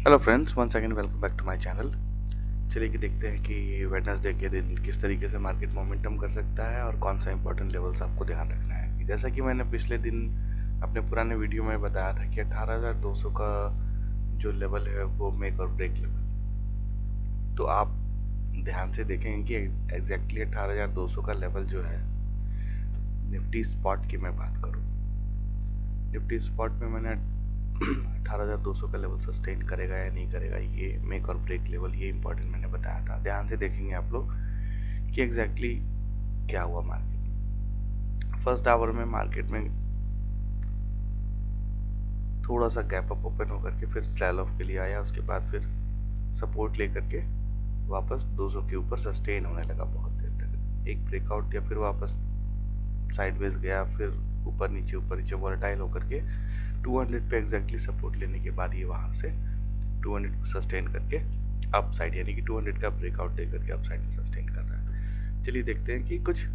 Hello friends, one second, welcome back to my channel. चलिए कि देखते हैं कि वेडनेसडे के दिन किस तरीके से मार्केट मोमेंटम कर सकता है और कौन सा इंपॉर्टेंट लेवल्स आपको ध्यान रखना है। जैसा कि मैंने पिछले दिन अपने पुराने वीडियो में बताया था कि 18,200 का जो लेवल है वो मेक और ब्रेक लेवल। तो आप ध्यान से देखेंगे कि एग्जैक्टली 18,200 का लेवल जो है निफ्टी स्पॉट की मैं बात करूँ, निफ्टी स्पॉट में मैंने 18,200 का लेवल सस्टेन करेगा या नहीं करेगा, ये मेक और ब्रेक लेवल, ये इंपॉर्टेंट मैंने बताया था। ध्यान से देखेंगे आप लोग कि एग्जैक्टली क्या हुआ मार्केट में। फर्स्ट आवर में मार्केट में थोड़ा सा गैप अप ओपन होकर के फिर सेल ऑफ के लिए आया, उसके बाद फिर सपोर्ट लेकर के वापस 200 के ऊपर सस्टेन होने लगा बहुत देर तक। एक ब्रेकआउट या फिर वापस साइडवेज गया, फिर ऊपर नीचे वॉलेटाइल होकर के 200 पे एग्जैक्टली सपोर्ट लेने के बाद ये वहां से 200 को सस्टेन करके अप साइड, यानी कि 200 का ब्रेकआउट दे करके अप साइड में सस्टेन कर रहा है। चलिए देखते हैं कि कुछ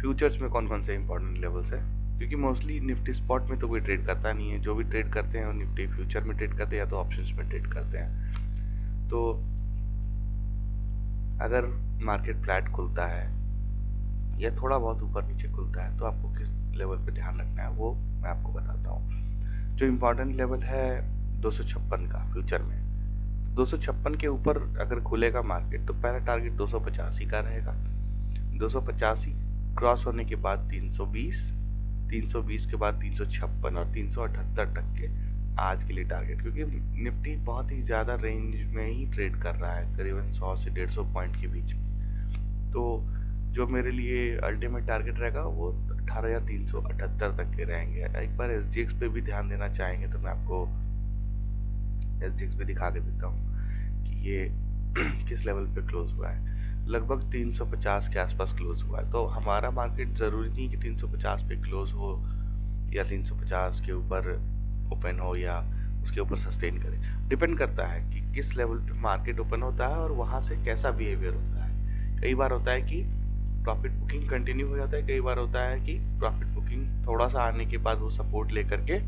फ्यूचर्स में कौन कौन से इंपॉर्टेंट लेवल्स है, क्योंकि मोस्टली निफ्टी स्पॉट में तो कोई ट्रेड करता नहीं है। जो भी ट्रेड करते हैं वो निफ्टी फ्यूचर में ट्रेड करते हैं या तो ऑप्शंस में ट्रेड करते हैं। तो अगर मार्केट फ्लैट खुलता है या थोड़ा बहुत ऊपर नीचे खुलता है तो आपको किस लेवल पे ध्यान रखना है वो मैं आपको बताता हूँ। जो इम्पोर्टेंट लेवल है 256 का फ्यूचर में, 256 के ऊपर अगर खुलेगा मार्केट तो पहला टारगेट 285 का रहेगा। 285 क्रॉस होने के बाद 320, 320 के बाद 356 और 378 तक के आज के लिए टारगेट, क्योंकि निफ्टी बहुत ही ज़्यादा रेंज में ही ट्रेड कर रहा है, करीबन 100 से 150 पॉइंट के बीच में। तो जो मेरे लिए अल्टीमेट टारगेट रहेगा वो 18,378 तक के रहेंगे। एक बार SGX पे भी ध्यान देना चाहेंगे तो मैं आपको SGX भी दिखा के देता हूँ कि ये किस लेवल पे क्लोज हुआ है। लगभग 350 के आसपास क्लोज हुआ है। तो हमारा मार्केट ज़रूरी नहीं कि 350 पे क्लोज हो या 350 के ऊपर ओपन हो या उसके ऊपर सस्टेन करे। डिपेंड करता है कि किस लेवल पे मार्केट ओपन होता है और वहाँ से कैसा बिहेवियर होता है। कई बार होता है कि प्रॉफिट बुकिंग कंटिन्यू हो जाता है, कई बार होता है कि प्रॉफिट बुकिंग थोड़ा सा आने के बाद वो सपोर्ट लेकर के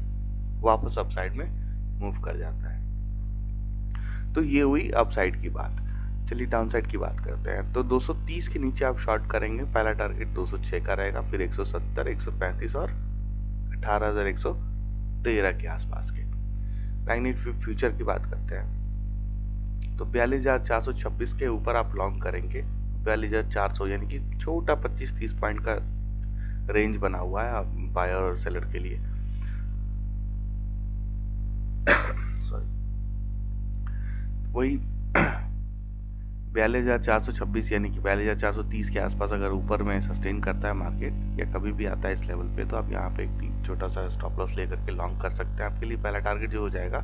वापस अपसाइड में मूव कर जाता है। तो ये हुई अपसाइड की बात। चलिए डाउन साइड की बात करते हैं। तो 230 के नीचे आप शॉर्ट करेंगे, पहला टारगेट 206 का रहेगा, फिर 170, 135 और 18,113 के आसपास के। बैंक निफ्टी फ्यूचर की बात करते हैं तो 42,426 के ऊपर आप लॉन्ग करेंगे। 42,400 यानी कि छोटा 25-30 पॉइंट का रेंज बना हुआ है बायर और सेलर के लिए। सॉरी, वही 42,426 यानी कि 42,430 के आसपास अगर ऊपर में सस्टेन करता है मार्केट या कभी भी आता है इस लेवल पे, तो आप यहाँ पे एक छोटा सा स्टॉप लॉस लेकर के लॉन्ग कर सकते हैं। आपके लिए पहला टारगेट जो हो जाएगा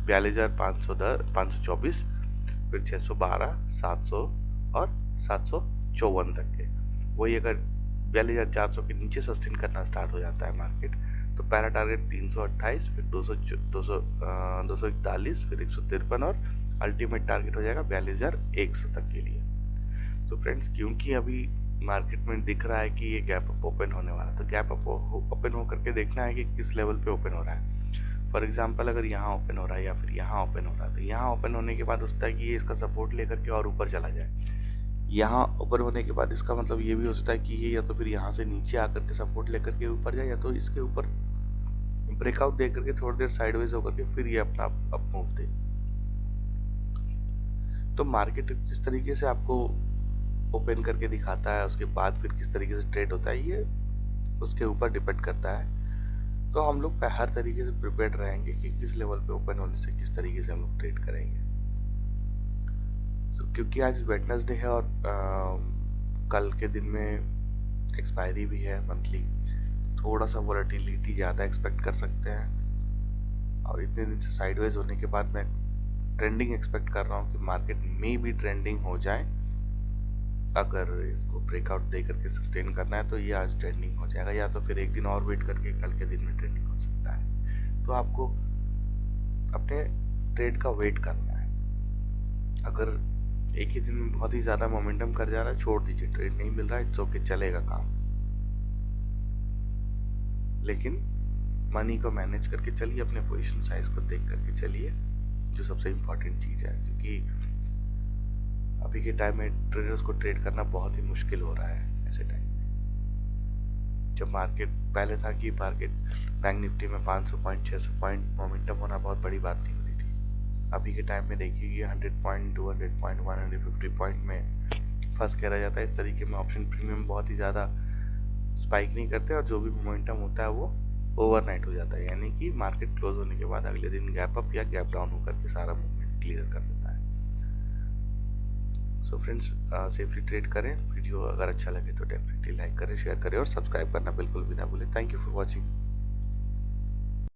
42,524, फिर 612, 700 और 754 तक के। वही अगर 42,400 के नीचे सस्टेन करना स्टार्ट हो जाता है मार्केट तो पहला टारगेट 328, फिर 241, फिर 153 और अल्टीमेट टारगेट हो जाएगा 42,100 तक के लिए। तो फ्रेंड्स, क्योंकि अभी मार्केट में दिख रहा है कि ये गैप अप ओपन होने वाला है, तो गैप अप ओपन होकर के देखना है कि किस लेवल पे ओपन हो रहा है। फॉर एग्जाम्पल, अगर यहाँ ओपन हो रहा है या फिर यहाँ ओपन हो रहा है तो यहाँ ओपन होने के बाद होता है कि ये इसका सपोर्ट लेकर के और ऊपर चला जाए। यहाँ ओपन होने के बाद इसका मतलब ये भी हो सकता है कि ये या तो फिर यहाँ से नीचे आकर के सपोर्ट लेकर के ऊपर जाए, या तो इसके ऊपर ब्रेकआउट दे करके थोड़ी देर साइडवेज होकर के फिर ये अपना अप मूव दे। तो मार्केट किस तरीके से आपको ओपन करके दिखाता है, उसके बाद फिर किस तरीके से ट्रेड होता है, ये उसके ऊपर डिपेंड करता है। तो हम लोग हर तरीके से प्रिपेयर्ड रहेंगे कि किस लेवल पे ओपन होने से किस तरीके से हम लोग ट्रेड करेंगे। क्योंकि आज वेडनेसडे है और कल के दिन में एक्सपायरी भी है मंथली, थोड़ा सा वोलेटिलिटी ज़्यादा एक्सपेक्ट कर सकते हैं। और इतने दिन से साइडवेज होने के बाद मैं ट्रेंडिंग एक्सपेक्ट कर रहा हूँ कि मार्केट में भी ट्रेंडिंग हो जाए। अगर इसको ब्रेकआउट दे करके सस्टेन करना है तो ये आज ट्रेंडिंग हो जाएगा, या तो फिर एक दिन और वेट करके कल के दिन में ट्रेंडिंग हो सकता है। तो आपको अपने ट्रेड का वेट करना है। अगर एक ही दिन में बहुत ही ज़्यादा मोमेंटम कर जा रहा है, छोड़ दीजिए, ट्रेड नहीं मिल रहा है, इट्स ओके, चलेगा काम। लेकिन मनी को मैनेज करके चलिए, अपने पोजीशन साइज को देख करके चलिए जो सबसे इम्पोर्टेंट चीज़ है, क्योंकि अभी के टाइम में ट्रेडर्स को ट्रेड करना बहुत ही मुश्किल हो रहा है ऐसे टाइम में। जब मार्केट पहले था कि मार्केट बैंक निफ्टी में 500 पॉइंट 600 पॉइंट मोमेंटम होना बहुत बड़ी बात नहीं होती थी। अभी के टाइम में देखिए कि 100 पॉइंट 200 पॉइंट 150 पॉइंट में फंस के रह जाता है। इस तरीके में ऑप्शन प्रीमियम बहुत ही ज़्यादा स्पाइक नहीं करते और जो भी मोमेंटम होता है वो ओवरनाइट हो जाता है, यानी कि मार्केट क्लोज होने के बाद अगले दिन गैप अप या गैप डाउन होकर के सारा मूवमेंट क्लियर कर देता है। सो फ्रेंड्स, सेफली ट्रेड करें। वीडियो अगर अच्छा लगे तो डेफिनेटली लाइक करें, शेयर करें और सब्सक्राइब करना बिल्कुल भी ना भूलें। Thank you for watching.